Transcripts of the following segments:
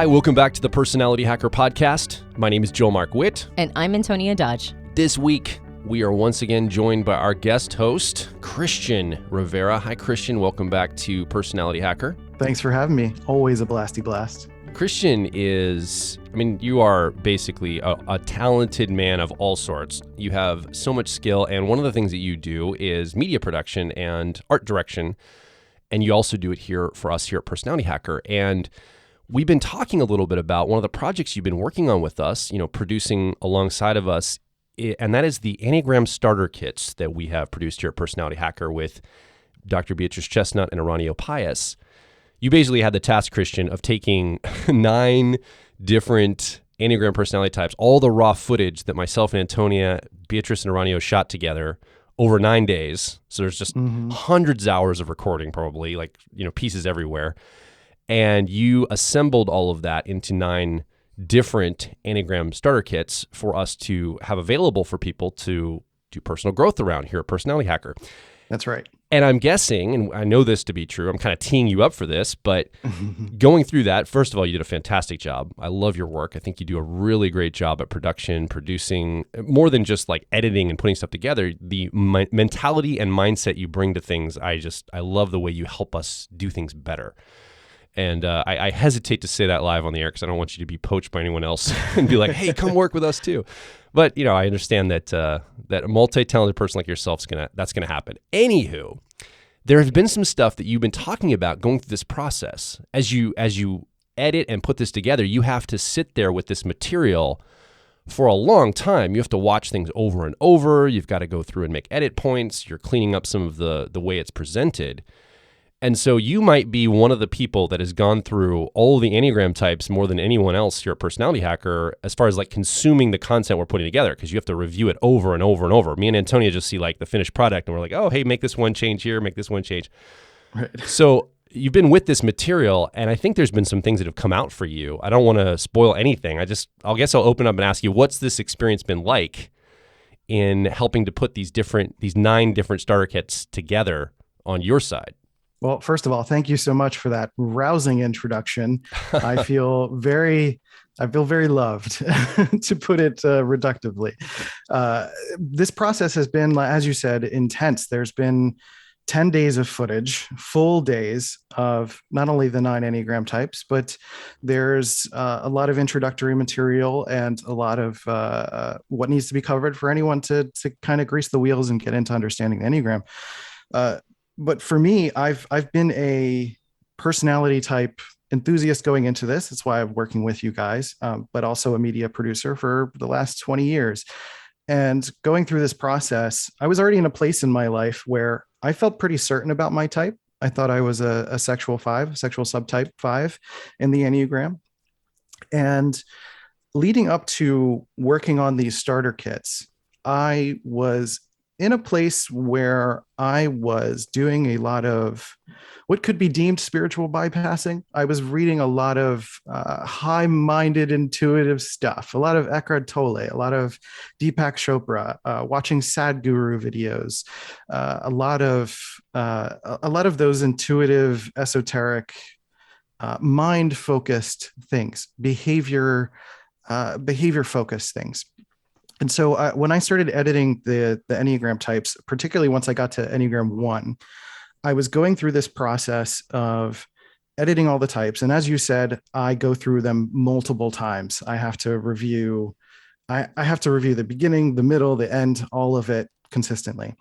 Hi, welcome back to the Personality Hacker Podcast. My name is Joe Mark Witt. And I'm Antonia Dodge. This week, we are once again joined by our guest host, Christian Rivera. Hi, Christian. Welcome back to Personality Hacker. Thanks for having me. Always a blasty blast. Christian you are basically a talented man of all sorts. You have so much skill, and one of the things that you do is media production and art direction, and you also do it here for us here at Personality Hacker. And we've been talking a little bit about one of the projects you've been working on with us, producing alongside of us, and that is the Enneagram starter kits that we have produced here at Personality Hacker with Dr. Beatrice Chestnut and Aranio Pius. You basically had the task, Christian, of taking 9 different Enneagram personality types, all the raw footage that myself and Antonia, Beatrice and Aranio shot together over 9 days. So there's just hundreds of hours of recording, probably, pieces everywhere. And you assembled all of that into 9 different Enneagram starter kits for us to have available for people to do personal growth around here at Personality Hacker. That's right. And I'm guessing, and I know this to be true, I'm kind of teeing you up for this, but going through that, first of all, you did a fantastic job. I love your work. I think you do a really great job at production, producing, more than just like editing and putting stuff together. The mentality and mindset you bring to things, I love the way you help us do things better. And I hesitate to say that live on the air because I don't want you to be poached by anyone else and be like, hey, come work with us too. But, I understand that that a multi-talented person like yourself, that's gonna happen. Anywho, there has been some stuff that you've been talking about going through this process. As you edit and put this together, you have to sit there with this material for a long time. You have to watch things over and over. You've got to go through and make edit points. You're cleaning up some of the way it's presented. And so you might be one of the people that has gone through all the Enneagram types more than anyone else here at Personality Hacker as far as like consuming the content we're putting together, because you have to review it over and over and over. Me and Antonia just see like the finished product and we're like, oh, hey, make this one change here, make this one change. Right. So you've been with this material, and I think there's been some things that have come out for you. I don't want to spoil anything. I guess I'll open up and ask you, what's this experience been like in helping to put these 9 different starter kits together on your side? Well, first of all, thank you so much for that rousing introduction. I feel very loved, to put it reductively. This process has been, as you said, intense. There's been 10 days of footage, full days of not only the 9 Enneagram types, but there's a lot of introductory material and a lot of what needs to be covered for anyone to kind of grease the wheels and get into understanding the Enneagram. But for me, I've been a personality type enthusiast going into this. That's why I'm working with you guys, but also a media producer for the last 20 years. And going through this process, I was already in a place in my life where I felt pretty certain about my type. I thought I was a sexual subtype 5 in the Enneagram. And leading up to working on these starter kits, I was in a place where I was doing a lot of what could be deemed spiritual bypassing. I was reading a lot of high-minded, intuitive stuff, a lot of Eckhart Tolle, a lot of Deepak Chopra, watching Sadhguru videos, a lot of those intuitive, esoteric, mind-focused things, behavior-focused things. And so when I started editing the Enneagram types, particularly once I got to Enneagram 1, I was going through this process of editing all the types. And as you said, I go through them multiple times. I have to review the beginning, the middle, the end, all of it consistently.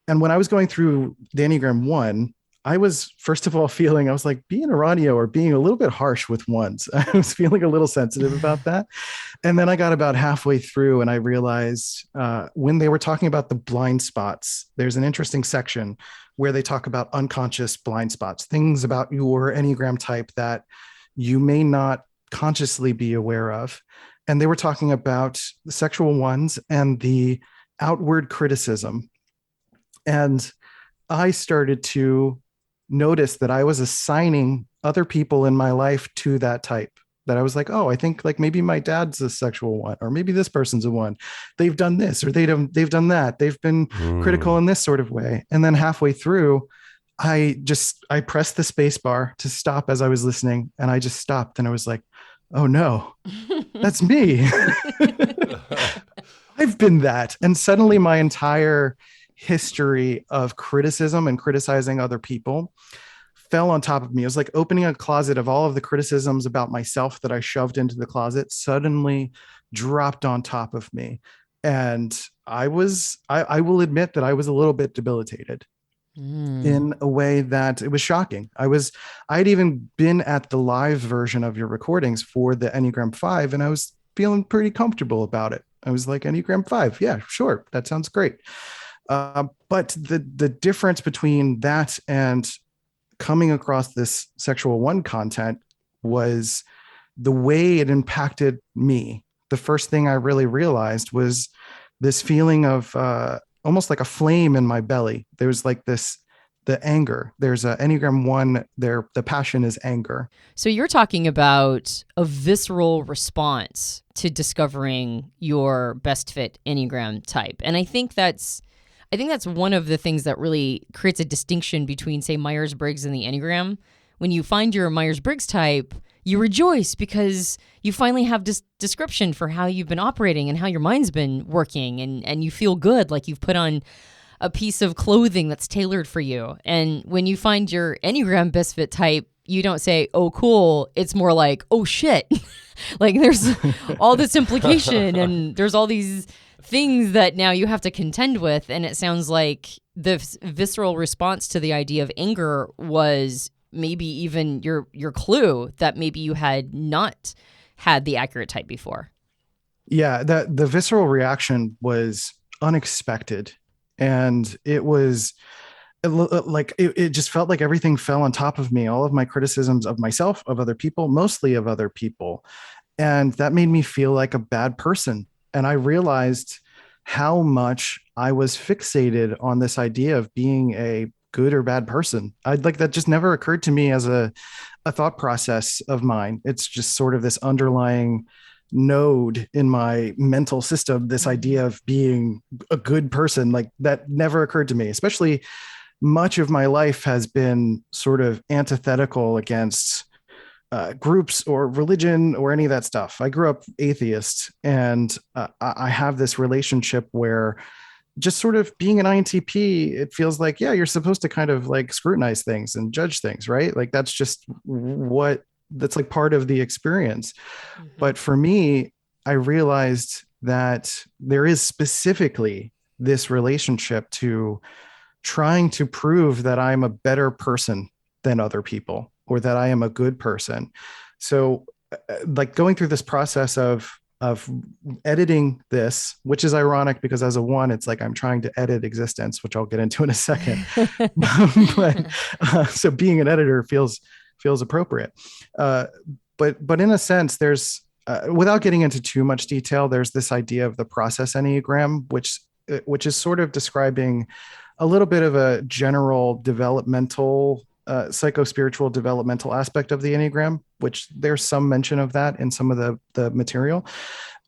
And when I was going through the Enneagram 1, I was, first of all, I was like being Aranio or being a little bit harsh with ones. I was feeling a little sensitive about that. And then I got about halfway through and I realized when they were talking about the blind spots, there's an interesting section where they talk about unconscious blind spots, things about your Enneagram type that you may not consciously be aware of. And they were talking about the sexual ones and the outward criticism. And I started to notice that I was assigning other people in my life to that type, that I was like, oh, I think like maybe my dad's a sexual one, or maybe this person's a one. They've done this, or they've done that. They've been critical in this sort of way. And then halfway through, I pressed the space bar to stop as I was listening. And I just stopped. And I was like, oh no, that's me. I've been that. And suddenly my entire history of criticism and criticizing other people fell on top of me. It was like opening a closet of all of the criticisms about myself that I shoved into the closet suddenly dropped on top of me. And I will admit that I was a little bit debilitated in a way that it was shocking. I'd even been at the live version of your recordings for the Enneagram 5, and I was feeling pretty comfortable about it. I was like, Enneagram 5, yeah, sure, that sounds great. But the difference between that and coming across this sexual one content was the way it impacted me. The first thing I really realized was this feeling of almost like a flame in my belly. There was like the anger. There's a Enneagram 1 there. The passion is anger. So you're talking about a visceral response to discovering your best fit Enneagram type. And I think that's one of the things that really creates a distinction between, say, Myers-Briggs and the Enneagram. When you find your Myers-Briggs type, you rejoice because you finally have this description for how you've been operating and how your mind's been working, and you feel good, like you've put on a piece of clothing that's tailored for you. And when you find your Enneagram best fit type, you don't say, oh, cool. It's more like, oh, shit. Like there's all this implication and there's all these things that now you have to contend with. And it sounds like the visceral response to the idea of anger was maybe even your clue that maybe you had not had the accurate type before. Yeah, the visceral reaction was unexpected. And it was like, it just felt like everything fell on top of me. All of my criticisms of myself, of other people, mostly of other people. And that made me feel like a bad person. And I realized how much I was fixated on this idea of being a good or bad person. I'd like that just never occurred to me as a thought process of mine. It's just sort of this underlying node in my mental system, this idea of being a good person, like that never occurred to me. Especially much of my life has been sort of antithetical against groups or religion or any of that stuff. I grew up atheist, and I have this relationship where just sort of being an INTP, it feels like, yeah, you're supposed to kind of like scrutinize things and judge things, right? Like that's just that's like part of the experience. Mm-hmm. But for me, I realized that there is specifically this relationship to trying to prove that I'm a better person than other people, or that I am a good person. So like going through this process of editing this, which is ironic because as a 1, it's like I'm trying to edit existence, which I'll get into in a second. So being an editor feels appropriate. But in a sense, there's, without getting into too much detail, there's this idea of the process Enneagram, which is sort of describing a little bit of a general developmental, psycho-spiritual developmental aspect of the Enneagram, which there's some mention of that in some of the material.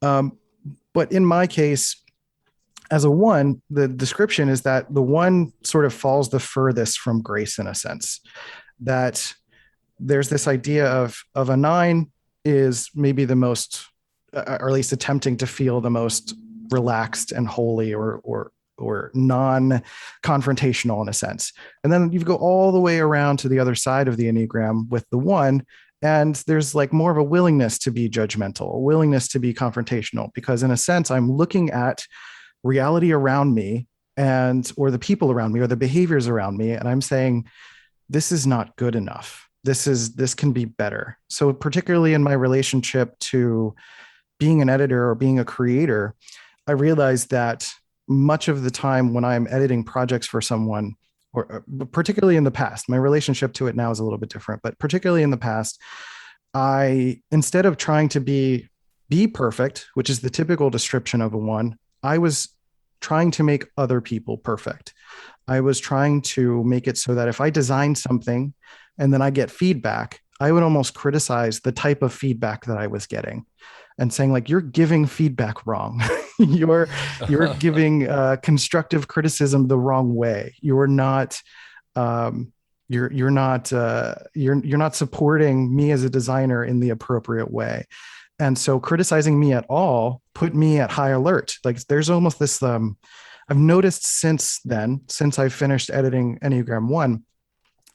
But in my case, as a 1, the description is that the 1 sort of falls the furthest from grace in a sense. That there's this idea of a 9 is maybe the most, or at least attempting to feel the most relaxed and holy or non-confrontational in a sense. And then you go all the way around to the other side of the Enneagram with the 1, and there's like more of a willingness to be judgmental, a willingness to be confrontational, because in a sense, I'm looking at reality around me or the people around me or the behaviors around me, and I'm saying, this is not good enough. This can be better. So particularly in my relationship to being an editor or being a creator, I realized that much of the time when I'm editing projects for someone, or particularly in the past, my relationship to it now is a little bit different, but particularly in the past, instead of trying to be perfect, which is the typical description of a 1, I was trying to make other people perfect. I was trying to make it so that if I design something and then I get feedback, I would almost criticize the type of feedback that I was getting and saying like, you're giving feedback wrong. you're giving constructive criticism the wrong way. You're not you're not supporting me as a designer in the appropriate way. And so criticizing me at all put me at high alert. Like there's almost this, I've noticed since I finished editing Enneagram 1,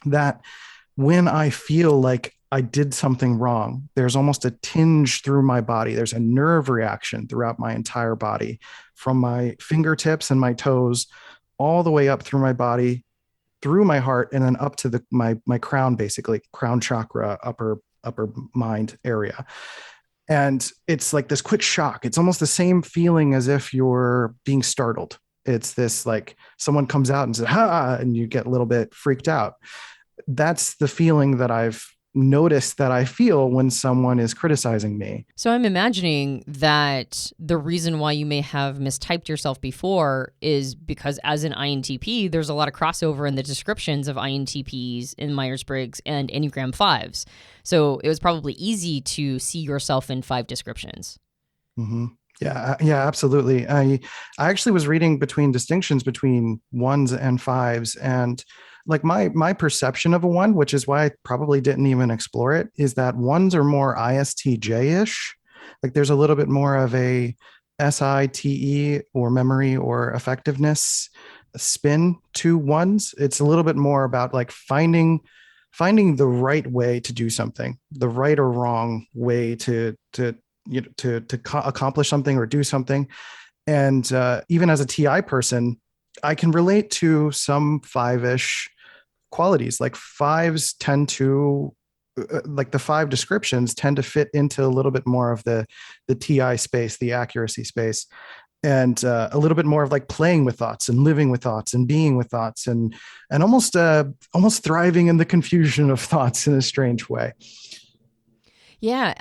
that when I feel like I did something wrong, there's almost a tinge through my body. There's a nerve reaction throughout my entire body, from my fingertips and my toes all the way up through my body, through my heart, and then up to my crown, basically crown chakra, upper mind area. And it's like this quick shock. It's almost the same feeling as if you're being startled. It's this, like someone comes out and says, ha, and you get a little bit freaked out. That's the feeling that I've noticed that I feel when someone is criticizing me. So I'm imagining that the reason why you may have mistyped yourself before is because as an INTP, there's a lot of crossover in the descriptions of INTPs in Myers-Briggs and Enneagram 5s. So it was probably easy to see yourself in 5 descriptions. Mm-hmm. Yeah, absolutely. I actually was reading between distinctions between 1s and 5s, and like my perception of a 1, which is why I probably didn't even explore it, is that 1s are more ISTJ-ish. Like there's a little bit more of a SITE or memory or effectiveness spin to 1s. It's a little bit more about like finding the right way to do something, the right or wrong way to accomplish something or do something. And even as a TI person, I can relate to some 5-ish qualities. Like 5s tend to, like the 5 descriptions tend to fit into a little bit more of the TI space, the accuracy space, and a little bit more of like playing with thoughts and living with thoughts and being with thoughts and almost thriving in the confusion of thoughts in a strange way. Yeah,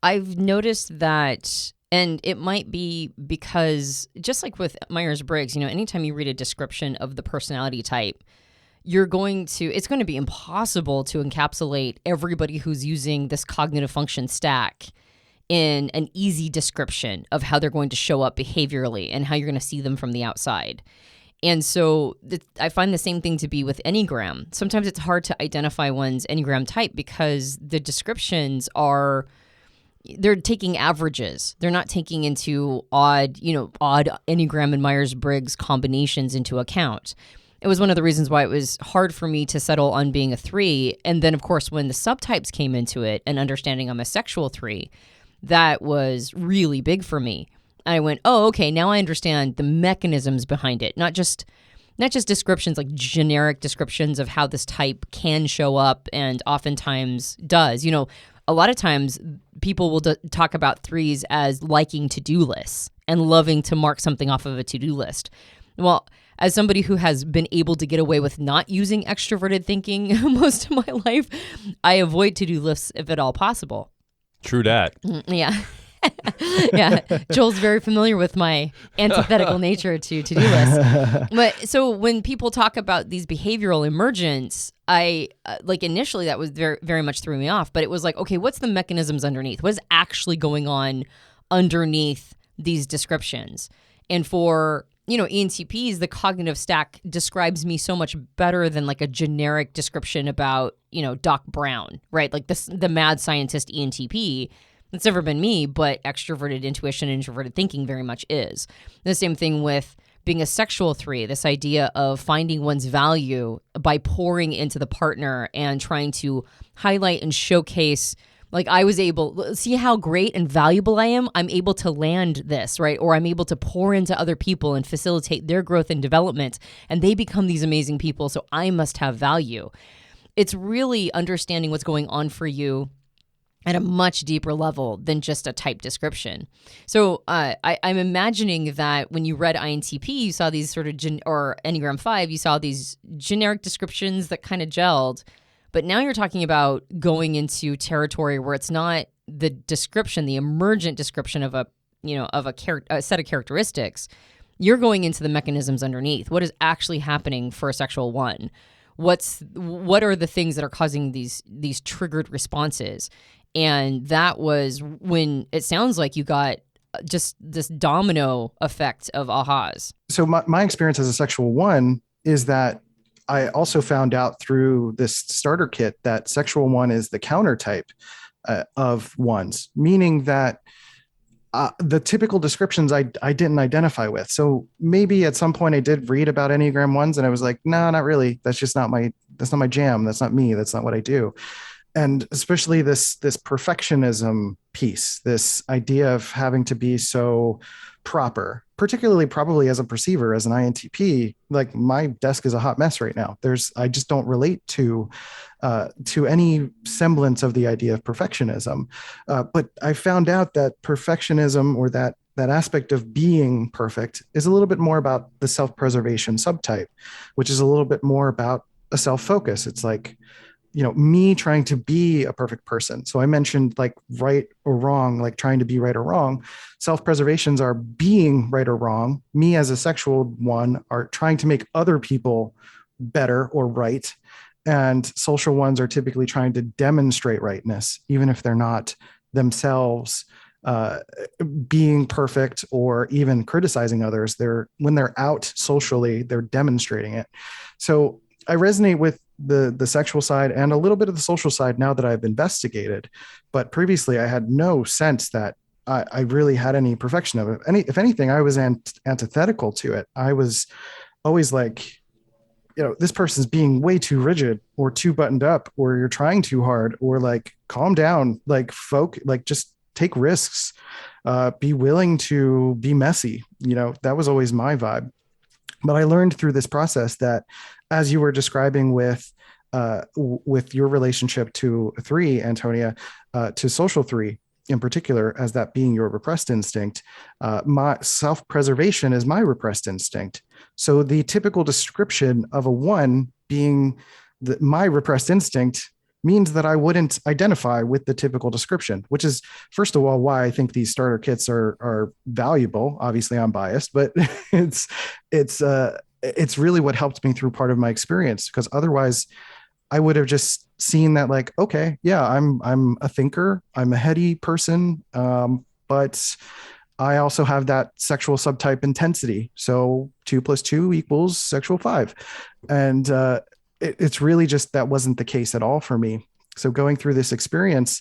I've noticed that, and it might be because just like with Myers-Briggs, anytime you read a description of the personality type, it's going to be impossible to encapsulate everybody who's using this cognitive function stack in an easy description of how they're going to show up behaviorally and how you're going to see them from the outside. And so I find the same thing to be with Enneagram. Sometimes it's hard to identify one's Enneagram type because the descriptions they're taking averages. They're not taking into odd Enneagram and Myers-Briggs combinations into account. It was one of the reasons why it was hard for me to settle on being a 3. And then, of course, when the subtypes came into it and understanding I'm a sexual 3, that was really big for me. I went, oh, okay, now I understand the mechanisms behind it, not just descriptions, like generic descriptions of how this type can show up and oftentimes does. A lot of times people will talk about 3s as liking to-do lists and loving to mark something off of a to-do list. Well, as somebody who has been able to get away with not using extroverted thinking most of my life, I avoid to-do lists if at all possible. True that. Yeah. Yeah, Joel's very familiar with my antithetical nature to to-do lists. But so when people talk about these behavioral emergence, I initially that was very, very much threw me off. But it was like, okay, what's the mechanisms underneath? What is actually going on underneath these descriptions? And for ENTPs, the cognitive stack describes me so much better than like a generic description about Doc Brown, right? Like the mad scientist ENTP. It's never been me, but extroverted intuition and introverted thinking very much is. The same thing with being a sexual 3, this idea of finding one's value by pouring into the partner and trying to highlight and showcase, like I was able, see how great and valuable I am? I'm able to land this, right? Or I'm able to pour into other people and facilitate their growth and development, and they become these amazing people, so I must have value. It's really understanding what's going on for you at a much deeper level than just a type description. So I'm imagining that when you read INTP, you saw these sort of, or Enneagram 5, you saw these generic descriptions that kind of gelled. But now you're talking about going into territory where it's not the description, the emergent description of a set of characteristics. You're going into the mechanisms underneath. What is actually happening for a sexual 1? What are the things that are causing these triggered responses? And that was when it sounds like you got just this domino effect of ahas. So my experience as a sexual 1 is that I also found out through this starter kit that sexual one is the countertype of ones, meaning that the typical descriptions I didn't identify with. So maybe at some point I did read about Enneagram ones and I was like, no, not really. That's not my jam. That's not me. That's not what I do. And especially this perfectionism piece, this idea of having to be so proper, particularly probably as a perceiver, as an INTP, like my desk is a hot mess right now. I just don't relate to any semblance of the idea of perfectionism. But I found out that perfectionism, or that aspect of being perfect, is a little bit more about the self-preservation subtype, which is a little bit more about a self-focus. It's like, me trying to be a perfect person. So I mentioned like right or wrong, like trying to be right or wrong. Self-preservations are being right or wrong. Me as a sexual one are trying to make other people better or right. And social ones are typically trying to demonstrate rightness, even if they're not themselves being perfect or even criticizing others. When they're out socially, they're demonstrating it. So I resonate with the sexual side and a little bit of the social side now that I've investigated. But previously I had no sense that I really had any perfection of it. If anything, I was antithetical to it. I was always like, this person's being way too rigid or too buttoned up, or you're trying too hard, or like, calm down, like just take risks, be willing to be messy. That was always my vibe. But I learned through this process that, as you were describing with your relationship to 3, Antonia, to social 3 in particular, as that being your repressed instinct, my self-preservation is my repressed instinct. So the typical description of a 1 being my repressed instinct means that I wouldn't identify with the typical description, which is, first of all, why I think these starter kits are valuable. Obviously, I'm biased, but it's really what helped me through part of my experience, because otherwise I would have just seen that like, okay, yeah, I'm a thinker, I'm a heady person, but I also have that sexual subtype intensity. So 2 + 2 = sexual 5. And it's really just, that wasn't the case at all for me. So going through this experience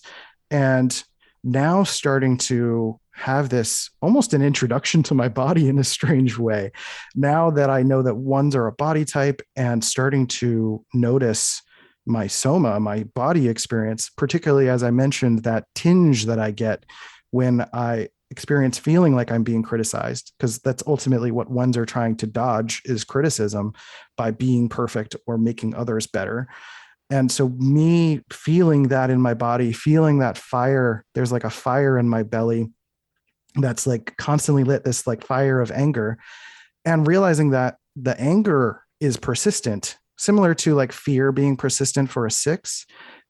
and now starting to have this almost an introduction to my body in a strange way, now that I know that 1s are a body type, and starting to notice my soma, my body experience, particularly as I mentioned, that tinge that I get when I experience feeling like I'm being criticized, because that's ultimately what 1s are trying to dodge, is criticism by being perfect or making others better. And so me feeling that in my body, feeling that fire, there's like a fire in my belly that's like constantly lit, this like fire of anger, and realizing that the anger is persistent, similar to like fear being persistent for a 6,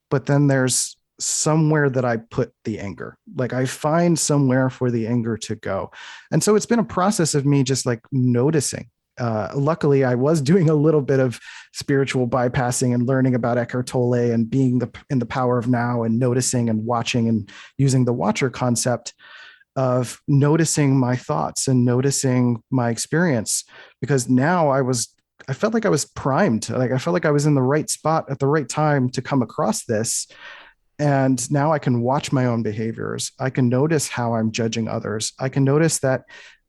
but then there's somewhere that I put the anger. Like I find somewhere for the anger to go. And so it's been a process of me just like noticing. Luckily, I was doing a little bit of spiritual bypassing and learning about Eckhart Tolle and being in the power of now, and noticing and watching and using the watcher concept of noticing my thoughts and noticing my experience, because now I felt like I was primed. Like I felt like I was in the right spot at the right time to come across this. And now I can watch my own behaviors. I can notice how I'm judging others. I can notice that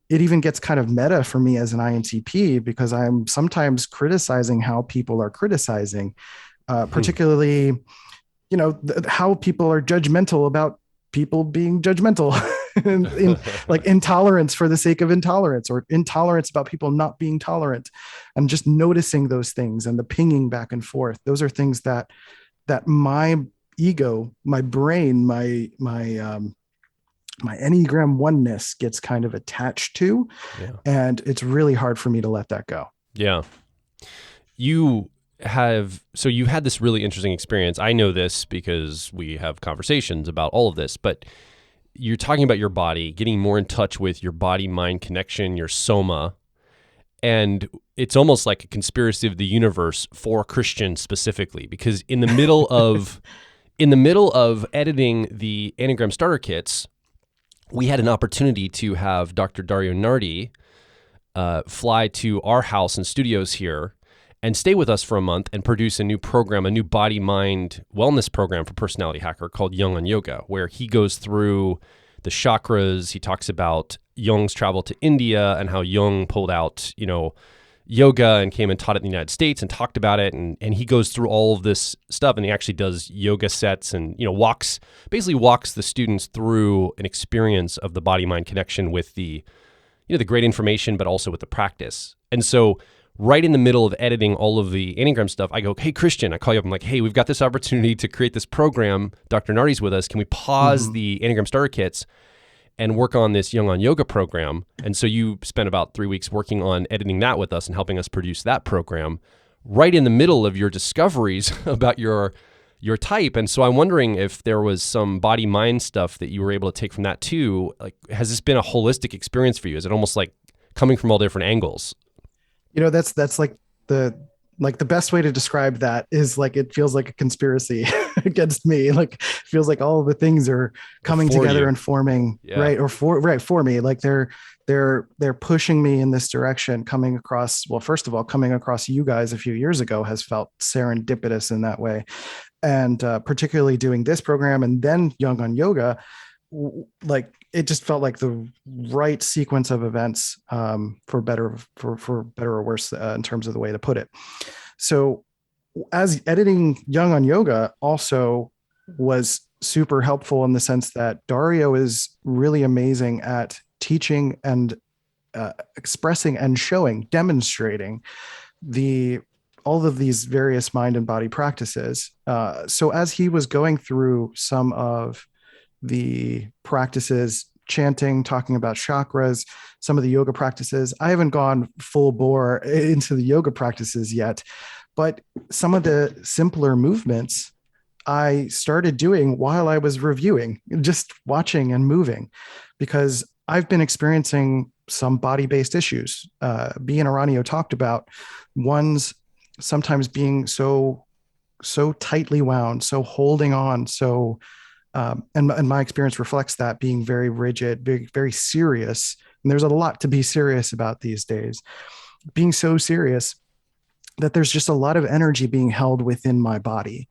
it even gets kind of meta for me as an INTP, because I'm sometimes criticizing how people are criticizing, particularly, how people are judgmental about people being judgmental. in like intolerance for the sake of intolerance, or intolerance about people not being tolerant. And just noticing those things and the pinging back and forth. Those are things that my ego, my brain, my Enneagram oneness gets kind of attached to. Yeah. And it's really hard for me to let that go. Yeah. You had this really interesting experience. I know this because we have conversations about all of this, but you're talking about your body, getting more in touch with your body-mind connection, your soma, and it's almost like a conspiracy of the universe for Christians specifically, because in the middle of editing the Enneagram starter kits, we had an opportunity to have Dr. Dario Nardi fly to our house and studios here and stay with us for a month and produce a new program, a new body-mind wellness program for Personality Hacker called Jung on Yoga, where he goes through the chakras. He talks about Jung's travel to India and how Jung pulled out, yoga and came and taught it in the United States and talked about it. And he goes through all of this stuff, and he actually does yoga sets and, walks the students through an experience of the body-mind connection with the great information, but also with the practice. And so right in the middle of editing all of the Enneagram stuff, I go, hey, Christian, I call you up. I'm like, hey, we've got this opportunity to create this program. Dr. Nardi's with us. Can we pause the Enneagram starter kits and work on this Jung on Yoga program? And so you spent about 3 weeks working on editing that with us and helping us produce that program right in the middle of your discoveries about your type. And so I'm wondering if there was some body-mind stuff that you were able to take from that too. Like, has this been a holistic experience for you? Is it almost like coming from all different angles? That's like the best way to describe that is like, it feels like a conspiracy against me. Like, it feels like all of the things are coming together and forming, right. Or for me, like they're pushing me in this direction, first of all, coming across you guys a few years ago has felt serendipitous in that way. And particularly doing this program and then Jung on Yoga, like it just felt like the right sequence of events, for better or worse, in terms of the way to put it. So as editing Jung on Yoga also was super helpful in the sense that Dario is really amazing at teaching and expressing and demonstrating all of these various mind and body practices. So as he was going through some of the practices, chanting, talking about chakras, some of the yoga practices, I haven't gone full bore into the yoga practices yet, but some of the simpler movements I started doing while I was reviewing, just watching and moving, because I've been experiencing some body-based issues. B and Aranio talked about one's sometimes being so tightly wound, so holding on, so and my experience reflects that, being very rigid, very, very serious. And there's a lot to be serious about these days, being so serious that there's just a lot of energy being held within my body.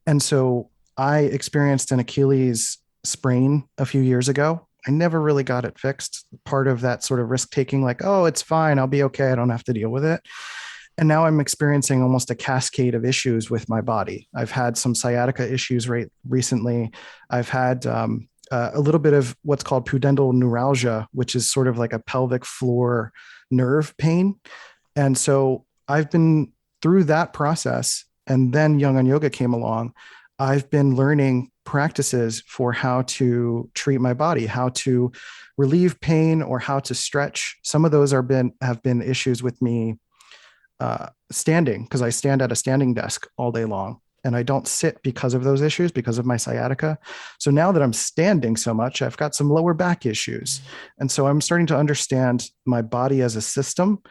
And so I experienced an Achilles sprain a few years ago. I never really got it fixed. Part of that sort of risk taking, like, oh, it's fine, I'll be okay, I don't have to deal with it. And now I'm experiencing almost a cascade of issues with my body. I've had some sciatica issues recently. I've had a little bit of what's called pudendal neuralgia, which is sort of like a pelvic floor nerve pain. And so I've been through that process. And then Jung on Yoga came along. I've been learning practices for how to treat my body, how to relieve pain, or how to stretch. Some of those have been issues with me standing, because I stand at a standing desk all day long, and I don't sit because of those issues, because of my sciatica. So now that I'm standing so much, I've got some lower back issues. And so I'm starting to understand my body as a system,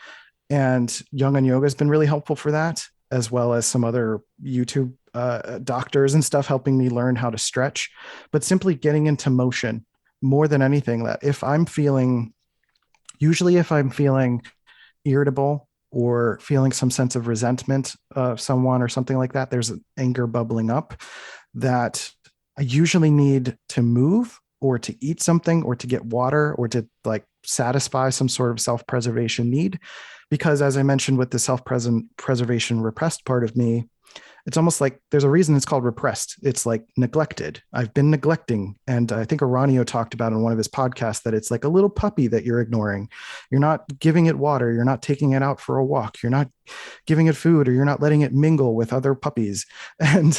and Jung on Yoga has been really helpful for that, as well as some other YouTube doctors and stuff helping me learn how to stretch, but simply getting into motion more than anything. That if I'm feeling irritable or feeling some sense of resentment of someone or something like that, there's an anger bubbling up, that I usually need to move or to eat something or to get water or to like satisfy some sort of self-preservation need. Because as I mentioned with the self-preservation repressed part of me, it's almost like there's a reason it's called repressed. It's like neglected. I've been neglecting. And I think Aranio talked about in one of his podcasts that it's like a little puppy that you're ignoring. You're not giving it water. You're not taking it out for a walk. You're not giving it food, or you're not letting it mingle with other puppies. And,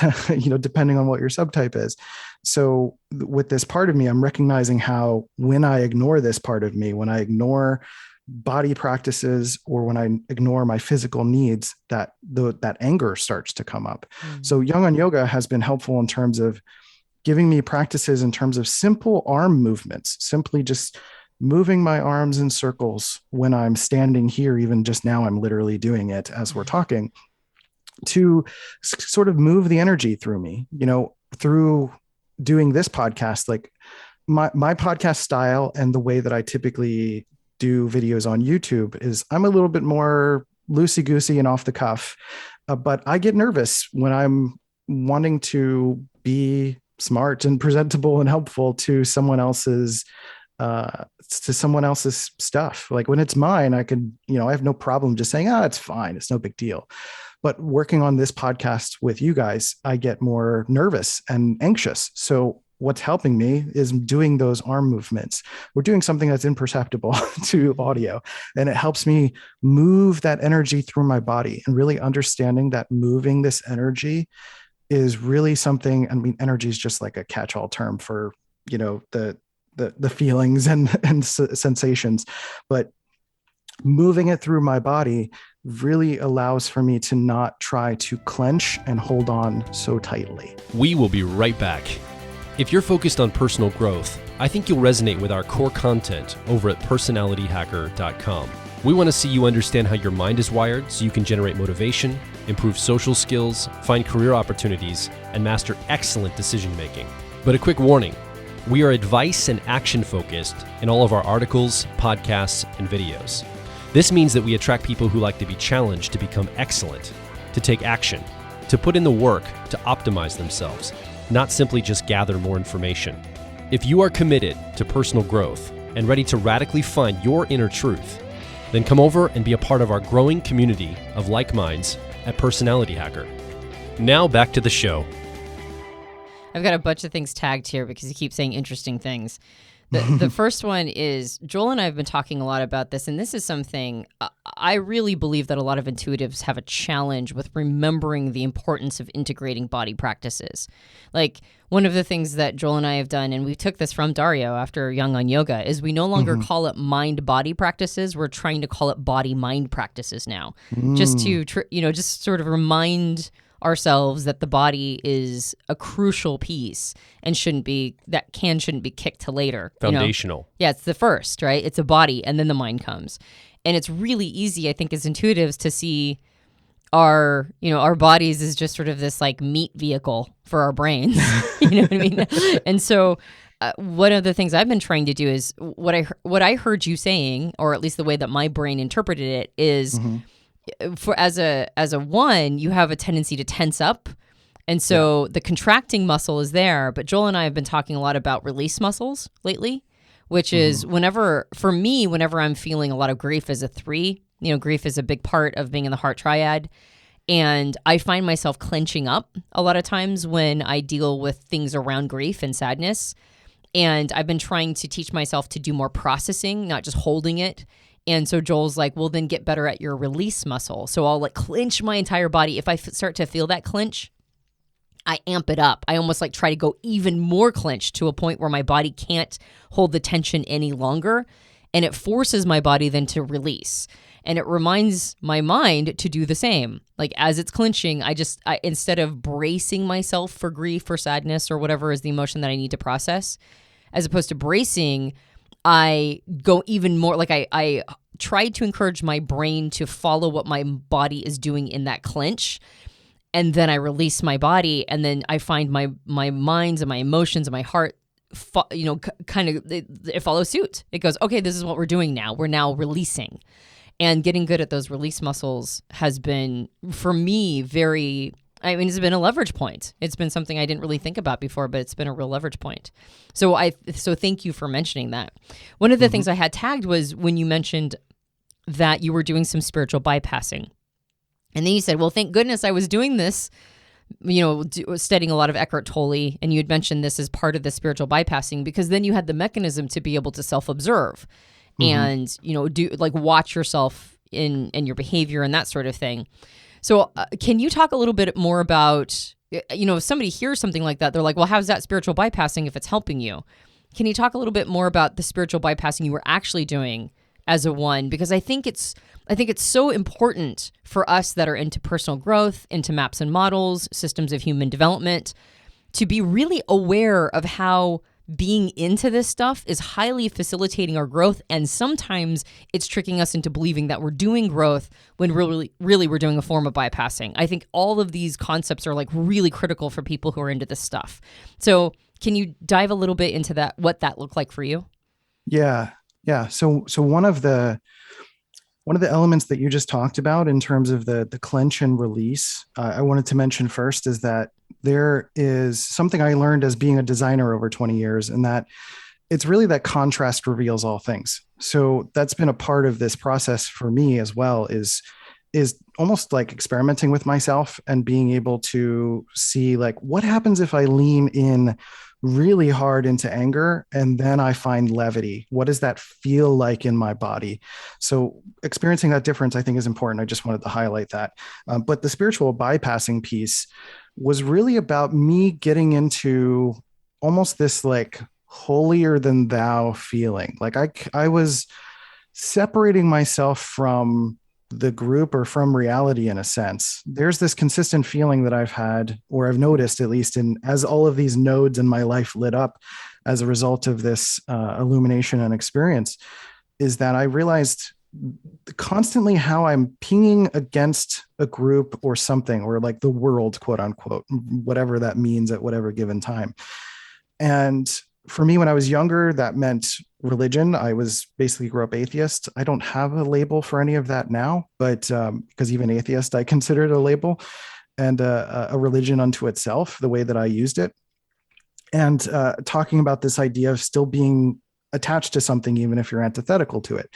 depending on what your subtype is. So with this part of me, I'm recognizing how when I ignore this part of me, when I ignore body practices, or when I ignore my physical needs, that anger starts to come up. So Jung on Yoga has been helpful in terms of giving me practices in terms of simple arm movements, simply just moving my arms in circles when I'm standing here. Even just now, I'm literally doing it as we're talking, to sort of move the energy through me, through doing this podcast. Like my podcast style and the way that I typically do videos on YouTube is I'm a little bit more loosey-goosey and off the cuff. But I get nervous when I'm wanting to be smart and presentable and helpful to someone else's stuff. Like when it's mine, I could, I have no problem just saying, it's fine. It's no big deal. But working on this podcast with you guys, I get more nervous and anxious. So what's helping me is doing those arm movements. We're doing something that's imperceptible to audio, and it helps me move that energy through my body, and really understanding that moving this energy is really something. I mean, energy is just like a catch-all term for, the feelings and sensations, but moving it through my body really allows for me to not try to clench and hold on so tightly. We will be right back. If you're focused on personal growth, I think you'll resonate with our core content over at personalityhacker.com. We want to see you understand how your mind is wired so you can generate motivation, improve social skills, find career opportunities, and master excellent decision making. But a quick warning, we are advice and action focused in all of our articles, podcasts, and videos. This means that we attract people who like to be challenged to become excellent, to take action, to put in the work to optimize themselves, not simply just gather more information. If you are committed to personal growth and ready to radically find your inner truth, then come over and be a part of our growing community of like minds at Personality Hacker. Now back to the show. I've got a bunch of things tagged here because you keep saying interesting things. The first one is, Joel and I have been talking a lot about this, and this is something I really believe that a lot of intuitives have a challenge with remembering the importance of integrating body practices. Like, one of the things that Joel and I have done, and we took this from Dario after Jung on yoga, is we no longer call it mind-body practices. We're trying to call it body-mind practices now, just to, just sort of remind ourselves that the body is a crucial piece and shouldn't be kicked to later. Foundational. Yeah, it's the first, right? It's a body, and then the mind comes. And it's really easy, I think, as intuitives to see our bodies as just sort of this like meat vehicle for our brains. You know what I mean? And so one of the things I've been trying to do is what I heard you saying, or at least the way that my brain interpreted it, is for as a one, you have a tendency to tense up. And so the contracting muscle is there, but Joel and I have been talking a lot about release muscles lately, which is whenever I'm feeling a lot of grief as a 3, grief is a big part of being in the heart triad. And I find myself clenching up a lot of times when I deal with things around grief and sadness. And I've been trying to teach myself to do more processing, not just holding it. And so Joel's like, well, then get better at your release muscle. So I'll like clench my entire body. If I start to feel that clench, I amp it up. I almost like try to go even more clenched to a point where my body can't hold the tension any longer. And it forces my body then to release. And it reminds my mind to do the same. Like as it's clenching, I instead of bracing myself for grief or sadness or whatever is the emotion that I need to process, as opposed to bracing, I go even more, like I try to encourage my brain to follow what my body is doing in that clench. And then I release my body, and then I find my minds and my emotions and my heart, it follows suit. It goes, okay, this is what we're doing now. We're now releasing. And getting good at those release muscles has been, for me, it's been a leverage point. It's been something I didn't really think about before, but it's been a real leverage point. So thank you for mentioning that. One of the things I had tagged was when you mentioned that you were doing some spiritual bypassing. And then you said, well, thank goodness I was doing this, studying a lot of Eckhart Tolle, and you had mentioned this as part of the spiritual bypassing, because then you had the mechanism to be able to self-observe and, do like watch yourself in your behavior and that sort of thing. So can you talk a little bit more about, if somebody hears something like that, they're like, well, how's that spiritual bypassing if it's helping you? Can you talk a little bit more about the spiritual bypassing you were actually doing as a one? Because I think it's so important for us that are into personal growth, into maps and models, systems of human development, to be really aware of how being into this stuff is highly facilitating our growth. And sometimes it's tricking us into believing that we're doing growth when really we're doing a form of bypassing. I think all of these concepts are like really critical for people who are into this stuff. So can you dive a little bit into that, what that looked like for you? Yeah. So one of the One of the elements that you just talked about in terms of the clench and release, I wanted to mention first is that there is something I learned as being a designer over 20 years, and that it's really that contrast reveals all things. So that's been a part of this process for me as well, is almost like experimenting with myself and being able to see like what happens if I lean in really hard into anger and then I find levity. What does that feel like in my body? So experiencing that difference, I think, is important. I just wanted to highlight that. But the spiritual bypassing piece was really about me getting into almost this like holier than thou feeling. Like I was separating myself from the group or from reality in a sense. There's this consistent feeling that I've had, or I've noticed at least, in as all of these nodes in my life lit up as a result of this illumination and experience, is that I realized constantly how I'm pinging against a group or something, or like the world, quote unquote, whatever that means at whatever given time. And for me, when I was younger, that meant religion. I was basically grew up atheist. I don't have a label for any of that now, but because even atheist, I consider it a label and a religion unto itself, the way that I used it. And talking about this idea of still being attached to something, even if you're antithetical to it.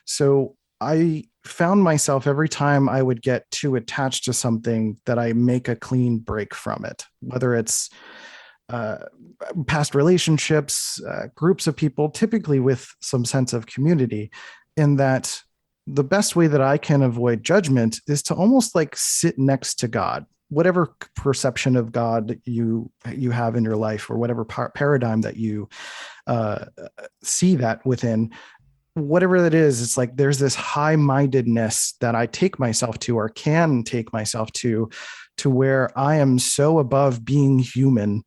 So I found myself every time I would get too attached to something that I make a clean break from it, whether it's past relationships, groups of people, typically with some sense of community, in that the best way that I can avoid judgment is to almost like sit next to God, whatever perception of God you have in your life, or whatever paradigm that you see that within. Whatever that is, it's like there's this high-mindedness that I take myself to, or can take myself to where I am so above being human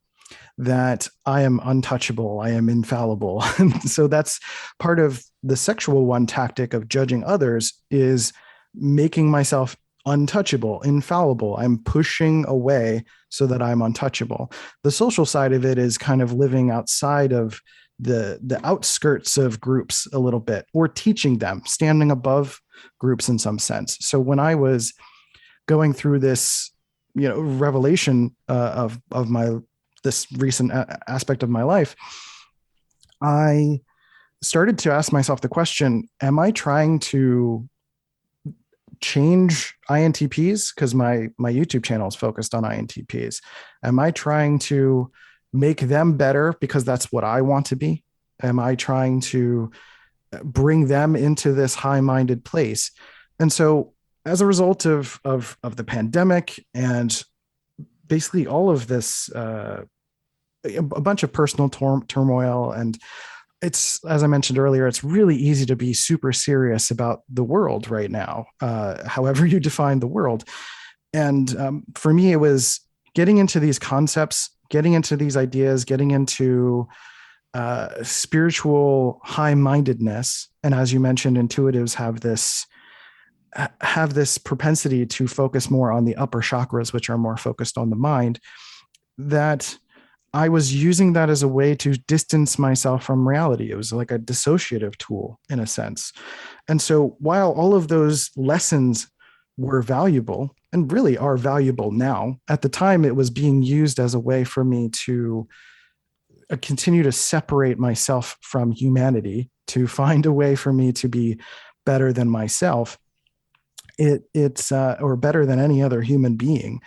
that I am untouchable, I am infallible. So that's part of the sexual one tactic of judging others, is making myself untouchable, infallible. I'm pushing away so that I'm untouchable. The social side of it is kind of living outside of the outskirts of groups a little bit, or teaching them, standing above groups in some sense. So when I was going through this, revelation of my this recent aspect of my life, I started to ask myself the question, am I trying to change INTPs? Because my YouTube channel is focused on INTPs. Am I trying to make them better because that's what I want to be? Am I trying to bring them into this high-minded place? And so as a result of the pandemic and basically all of this, a bunch of personal turmoil, and it's, as I mentioned earlier, it's really easy to be super serious about the world right now, however you define the world. And for me, it was getting into these concepts, getting into these ideas, getting into spiritual high-mindedness. And as you mentioned, intuitives have this propensity to focus more on the upper chakras, which are more focused on the mind, that I was using that as a way to distance myself from reality. It was like a dissociative tool in a sense. And so while all of those lessons were valuable, and really are valuable now, at the time it was being used as a way for me to continue to separate myself from humanity, to find a way for me to be better than myself. It's or better than any other human being.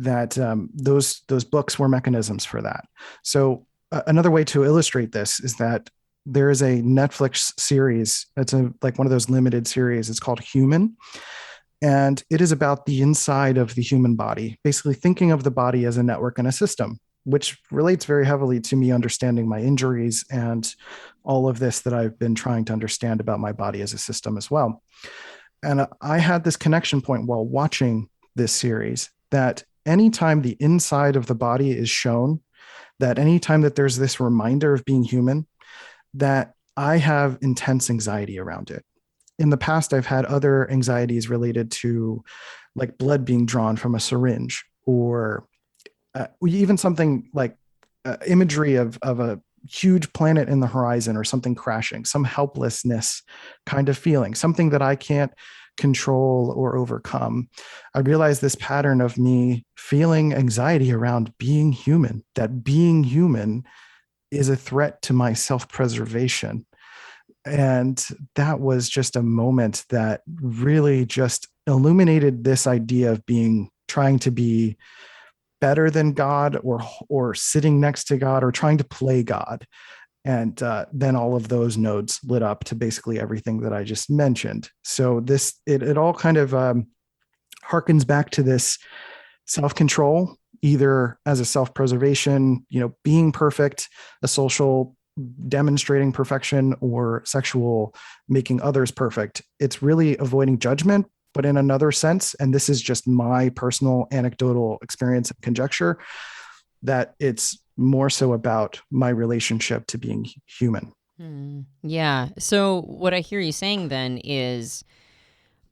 That those books were mechanisms for that. So another way to illustrate this is that there is a Netflix series. It's like one of those limited series. It's called Human. And it is about the inside of the human body, basically thinking of the body as a network and a system, which relates very heavily to me understanding my injuries and all of this that I've been trying to understand about my body as a system as well. And I had this connection point while watching this series, that anytime the inside of the body is shown, that anytime that there's this reminder of being human, that I have intense anxiety around it. In the past, I've had other anxieties related to like blood being drawn from a syringe, or even something like imagery of a huge planet in the horizon or something crashing, some helplessness kind of feeling, something that I can't control or overcome. I realized this pattern of me feeling anxiety around being human, that being human is a threat to my self-preservation. And that was just a moment that really just illuminated this idea of trying to be better than God, or sitting next to God, or trying to play God. And then all of those nodes lit up to basically everything that I just mentioned. So it all kind of harkens back to this self-control, either as a self-preservation, being perfect, a social demonstrating perfection, or sexual making others perfect. It's really avoiding judgment, but in another sense, and this is just my personal anecdotal experience and conjecture, that it's more so about my relationship to being human. Yeah. So what I hear you saying then is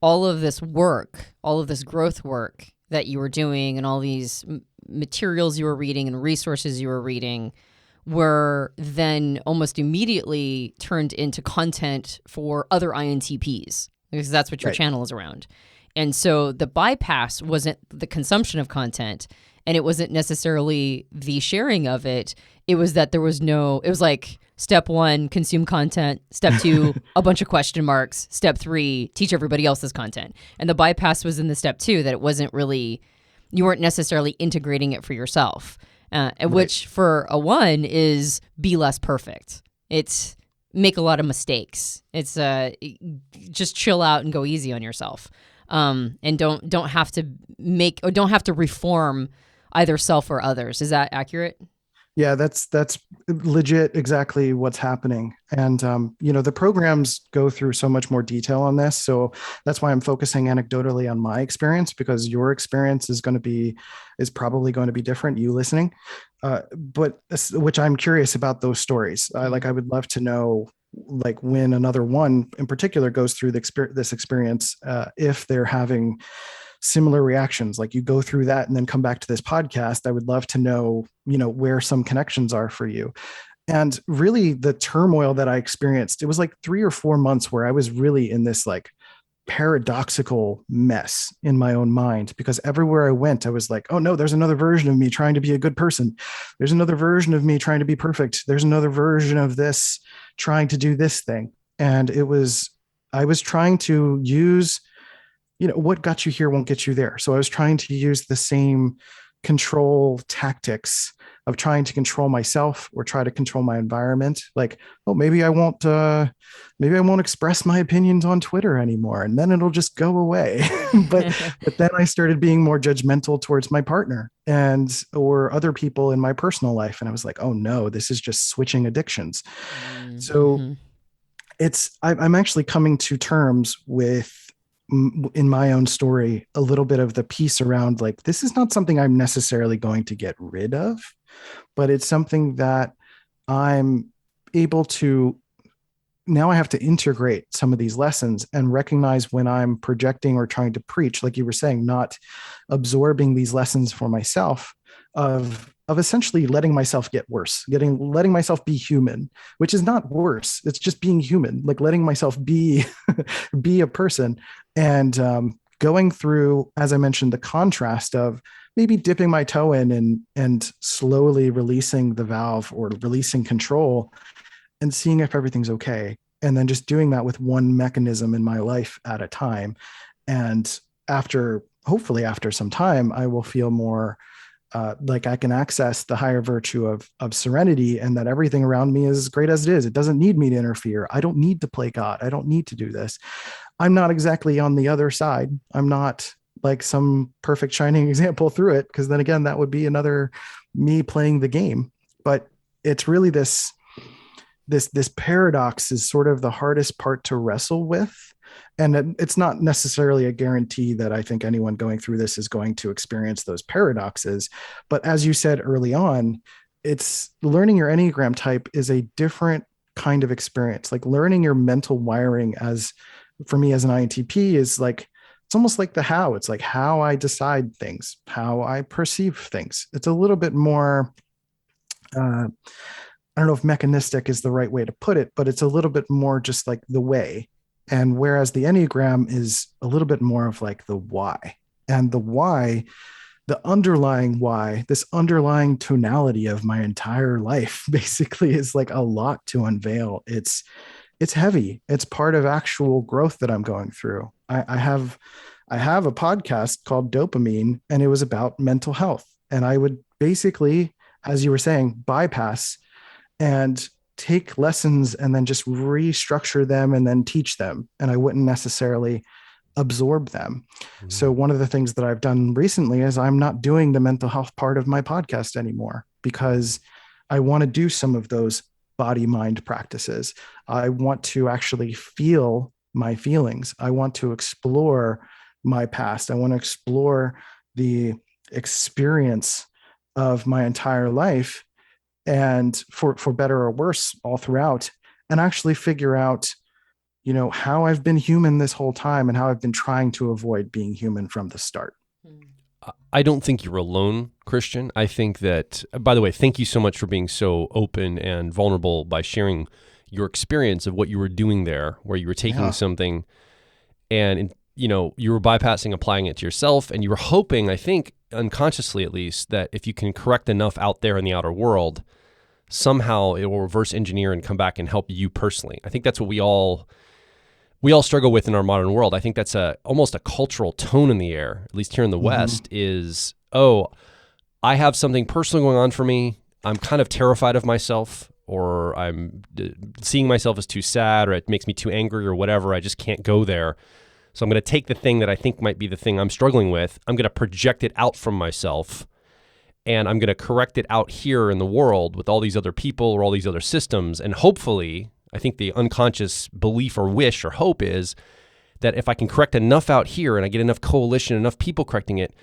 all of this work, all of this growth work that you were doing, and all these materials you were reading and resources you were reading were then almost immediately turned into content for other INTPs, because that's what your channel is around. And so the bypass wasn't the consumption of content, and it wasn't necessarily the sharing of it. It was that it was like step 1, consume content. Step 2, a bunch of question marks. Step 3, teach everybody else's content. And the bypass was in the step 2, that it wasn't really, you weren't necessarily integrating it for yourself. Which for a 1 is be less perfect. It's make a lot of mistakes. It's just chill out and go easy on yourself. And don't have to reform either self or others. Is that accurate? Yeah, that's legit exactly what's happening. And, the programs go through so much more detail on this. So that's why I'm focusing anecdotally on my experience, because your experience is probably going to be different, you listening. But which I'm curious about those stories. I would love to know, like, when another 1 in particular goes through this experience, if they're having similar reactions, like you go through that and then come back to this podcast. I would love to know, where some connections are for you. And really the turmoil that I experienced, it was like 3 or 4 months where I was really in this like paradoxical mess in my own mind, because everywhere I went, I was like, oh no, there's another version of me trying to be a good person. There's another version of me trying to be perfect. There's another version of this trying to do this thing. And I was trying to use, what got you here won't get you there. So I was trying to use the same control tactics of trying to control myself or try to control my environment. Like, oh, maybe I won't express my opinions on Twitter anymore, and then it'll just go away. but then I started being more judgmental towards my partner or other people in my personal life. And I was like, oh no, this is just switching addictions. Mm-hmm. So I'm actually coming to terms with, in my own story, a little bit of the piece around, like, this is not something I'm necessarily going to get rid of, but it's something that I'm able to, now I have to integrate some of these lessons and recognize when I'm projecting or trying to preach, like you were saying, not absorbing these lessons for myself, of essentially letting myself get worse, letting myself be human, which is not worse. It's just being human, like letting myself be a person. And going through, as I mentioned, the contrast of maybe dipping my toe in and slowly releasing the valve or releasing control and seeing if everything's okay. And then just doing that with one mechanism in my life at a time. And hopefully after some time, I will feel more like I can access the higher virtue of serenity, and that everything around me is great as it is. It doesn't need me to interfere. I don't need to play God. I don't need to do this. I'm not exactly on the other side. I'm not like some perfect shining example through it, because then again, that would be another me playing the game. But it's really this paradox is sort of the hardest part to wrestle with. And it's not necessarily a guarantee that I think anyone going through this is going to experience those paradoxes. But as you said early on, it's learning your Enneagram type is a different kind of experience. Like learning your mental wiring, for me as an INTP, is like, it's almost like the how. It's like how I decide things, how I perceive things. It's a little bit more I don't know if mechanistic is the right way to put it, but it's a little bit more just like the way. And whereas the Enneagram is a little bit more of like the why. And the why, the underlying why, this underlying tonality of my entire life basically is like a lot to unveil. It's heavy. It's part of actual growth that I'm going through. I have a podcast called Dopamine, and it was about mental health. And I would basically, as you were saying, bypass and take lessons and then just restructure them and then teach them. And I wouldn't necessarily absorb them. Mm-hmm. So one of the things that I've done recently is I'm not doing the mental health part of my podcast anymore because I want to do some of those body mind practices. I want to actually feel my feelings. I want to explore my past. I want to explore the experience of my entire life, and for better or worse all throughout, and actually figure out, you know, how I've been human this whole time and how I've been trying to avoid being human from the start. I don't think you're alone, Christian. I think that, by the way, thank you so much for being so open and vulnerable by sharing your experience of what you were doing there, where you were taking something and, you know, you were bypassing, applying it to yourself, and you were hoping, I think, unconsciously at least, that if you can correct enough out there in the outer world, somehow it will reverse engineer and come back and help you personally. I think that's what we all struggle with in our modern world. I think that's almost a cultural tone in the air, at least here in the West, is, oh, I have something personal going on for me. I'm kind of terrified of myself, or I'm seeing myself as too sad, or it makes me too angry or whatever. I just can't go there. So I'm going to take the thing that I think might be the thing I'm struggling with. I'm going to project it out from myself, and I'm going to correct it out here in the world with all these other people or all these other systems. And hopefully, I think the unconscious belief or wish or hope is that if I can correct enough out here and I get enough coalition, enough people correcting it,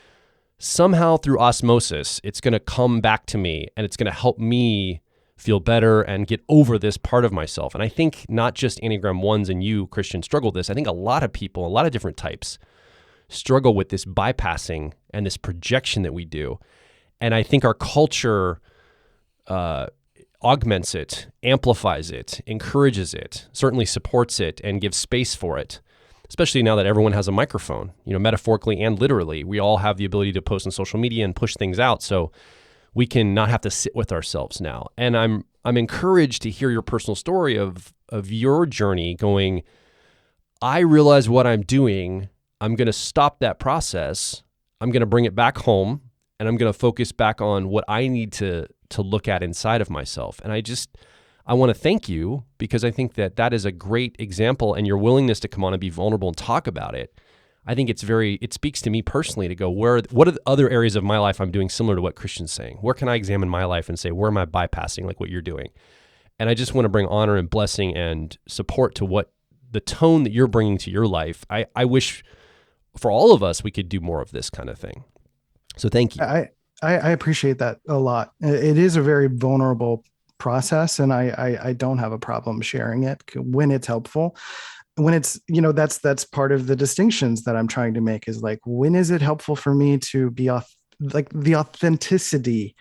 somehow through osmosis, it's going to come back to me and it's going to help me feel better and get over this part of myself. And I think not just Enneagram 1s and you, Christian, struggle with this. I think a lot of people, a lot of different types struggle with this bypassing and this projection that we do. And I think our culture augments it, amplifies it, encourages it, certainly supports it, and gives space for it, especially now that everyone has a microphone, you know, metaphorically and literally. We all have the ability to post on social media and push things out, so we can not have to sit with ourselves now. And I'm encouraged to hear your personal story of your journey going, I realize what I'm doing. I'm going to stop that process. I'm going to bring it back home, and I'm going to focus back on what I need to look at inside of myself. And I want to thank you, because I think that is a great example, and your willingness to come on and be vulnerable and talk about it. I think it speaks to me personally to go, what are the other areas of my life I'm doing similar to what Christian's saying? Where can I examine my life and say, where am I bypassing like what you're doing? And I just want to bring honor and blessing and support to what the tone that you're bringing to your life. I wish for all of us, we could do more of this kind of thing. So thank you. I appreciate that a lot. It is a very vulnerable process, and I don't have a problem sharing it when it's helpful. When it's, you know, that's part of the distinctions that I'm trying to make, is like, when is it helpful for me to be like the authenticity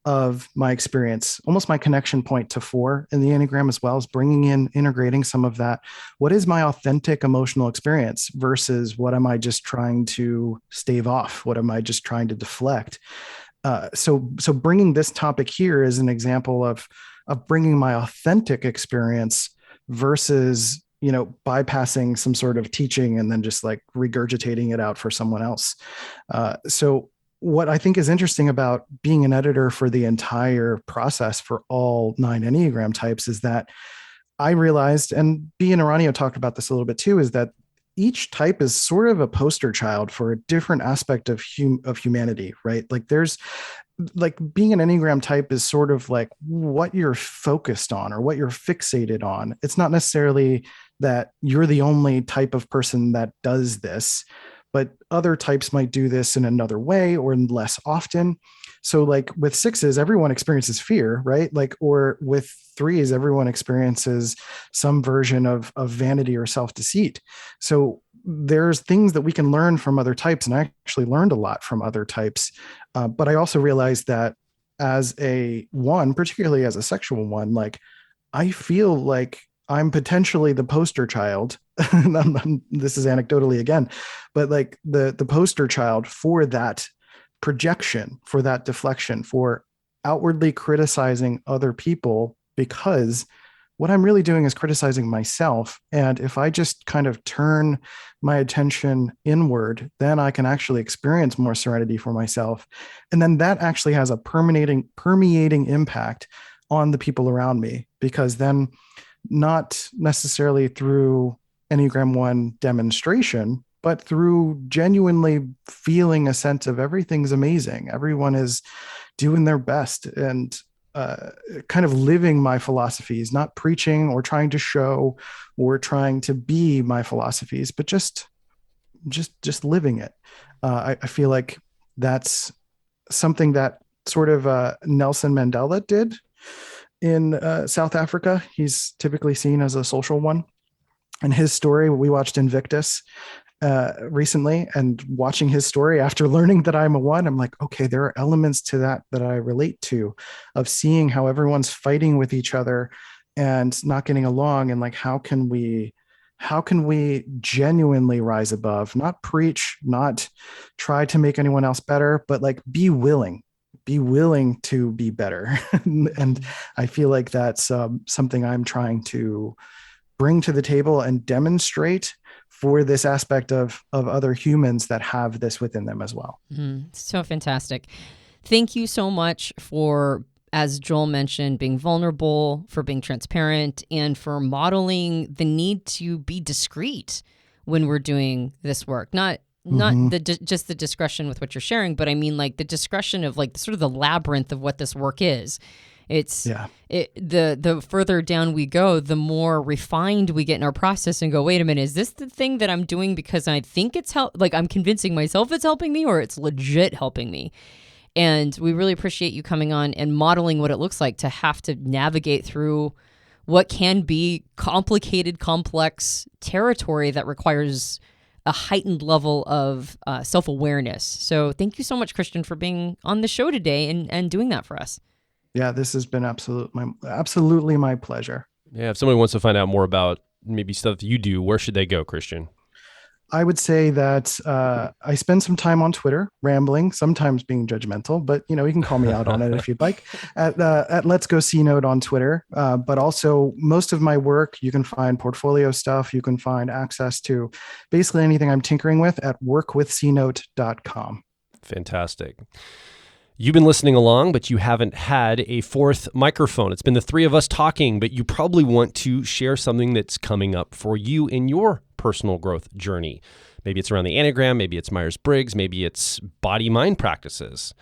of my experience, almost my connection point to 4 in the Enneagram, as well as integrating some of that. What is my authentic emotional experience versus what am I just trying to stave off? What am I just trying to deflect? So bringing this topic here is an example of bringing my authentic experience versus, you know, bypassing some sort of teaching and then just like regurgitating it out for someone else. So what I think is interesting about being an editor for the entire process for all 9 Enneagram types is that I realized, and B and Antonia talked about this a little bit too, is that each type is sort of a poster child for a different aspect of humanity, right? Like there's like being an Enneagram type is sort of like what you're focused on or what you're fixated on. It's not necessarily that you're the only type of person that does this, but other types might do this in another way or less often. So like with 6s, everyone experiences fear, right? Like, or with 3s, everyone experiences some version of vanity or self-deceit. So there's things that we can learn from other types. And I actually learned a lot from other types. But I also realized that as a one, particularly as a sexual one, like I feel like I'm potentially the poster child. This is anecdotally again, but like the poster child for that projection, for that deflection, for outwardly criticizing other people, because what I'm really doing is criticizing myself. And if I just kind of turn my attention inward, then I can actually experience more serenity for myself. And then that actually has a permeating impact on the people around me, because then not necessarily through Enneagram 1 demonstration, but through genuinely feeling a sense of everything's amazing. Everyone is doing their best, and kind of living my philosophies, not preaching or trying to show or trying to be my philosophies, but just living it. I feel like that's something that sort of Nelson Mandela did in South Africa. He's typically seen as a social one. And his story, we watched Invictus recently, and watching his story after learning that I'm a one, I'm like, okay, there are elements to that I relate to, of seeing how everyone's fighting with each other and not getting along. And like, how can we genuinely rise above, not preach, not try to make anyone else better, but like be willing to be better. And I feel like that's something I'm trying to bring to the table and demonstrate for this aspect of other humans that have this within them as well. So fantastic. Thank you so much for, as Joel mentioned, being vulnerable, for being transparent, and for modeling the need to be discreet when we're doing this work. Not just the discretion with what you're sharing, but I mean like the discretion of like sort of the labyrinth of what this work is. The further down we go, the more refined we get in our process and go, wait a minute, is this the thing that I'm doing because I think it's like I'm convincing myself it's helping me, or it's legit helping me? And we really appreciate you coming on and modeling what it looks like to have to navigate through what can be complicated, complex territory that requires a heightened level of self-awareness. So thank you so much, Christian, for being on the show today and doing that for us. Yeah, this has been absolutely my pleasure. Yeah, if somebody wants to find out more about maybe stuff that you do, where should they go, Christian? I would say that I spend some time on Twitter, rambling, sometimes being judgmental, but you can call me out on it if you'd like. At Let's Go C Note on Twitter, but also most of my work, you can find portfolio stuff. You can find access to basically anything I'm tinkering with at workwithcnote.com. Fantastic. You've been listening along, but you haven't had a fourth microphone. It's been the three of us talking, but you probably want to share something that's coming up for you in your personal growth journey. Maybe it's around the Enneagram, maybe it's Myers-Briggs, maybe it's body-mind practices.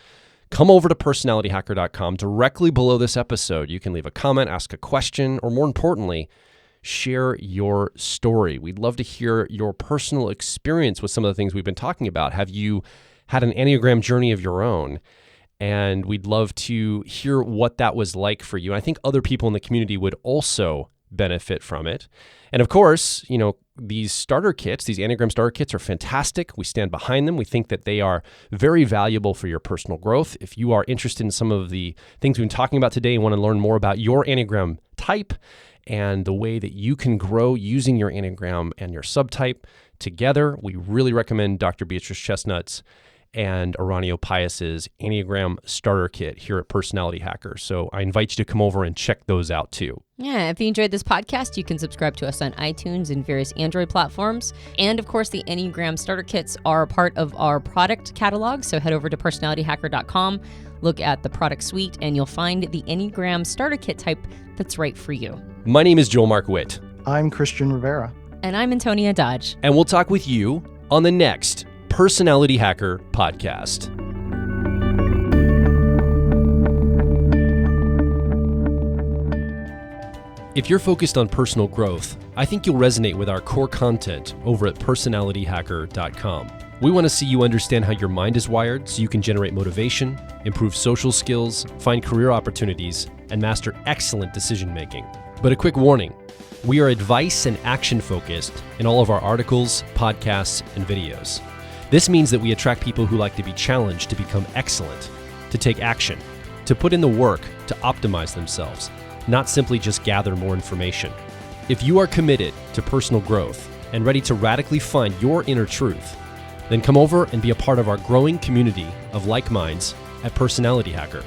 Come over to personalityhacker.com. Directly below this episode, you can leave a comment, ask a question, or more importantly, share your story. We'd love to hear your personal experience with some of the things we've been talking about. Have you had an Enneagram journey of your own? And we'd love to hear what that was like for you. And I think other people in the community would also benefit from it. And of course, these starter kits, these Enneagram starter kits are fantastic. We stand behind them. We think that they are very valuable for your personal growth. If you are interested in some of the things we've been talking about today and want to learn more about your Enneagram type and the way that you can grow using your Enneagram and your subtype together, we really recommend Dr. Beatrice Chestnut's and Aranio Pius's Enneagram Starter Kit here at Personality Hacker. So I invite you to come over and check those out too. Yeah, if you enjoyed this podcast, you can subscribe to us on iTunes and various Android platforms. And of course, the Enneagram Starter Kits are part of our product catalog. So head over to personalityhacker.com, look at the product suite, and you'll find the Enneagram Starter Kit type that's right for you. My name is Joel Mark Witt. I'm Christian Rivera. And I'm Antonia Dodge. And we'll talk with you on the next Personality Hacker podcast. If you're focused on personal growth, I think you'll resonate with our core content over at personalityhacker.com. We want to see you understand how your mind is wired so you can generate motivation, improve social skills, find career opportunities, and master excellent decision making. But a quick warning, we are advice and action focused in all of our articles, podcasts, and videos. This means that we attract people who like to be challenged to become excellent, to take action, to put in the work to optimize themselves, not simply just gather more information. If you are committed to personal growth and ready to radically find your inner truth, then come over and be a part of our growing community of like minds at Personality Hacker.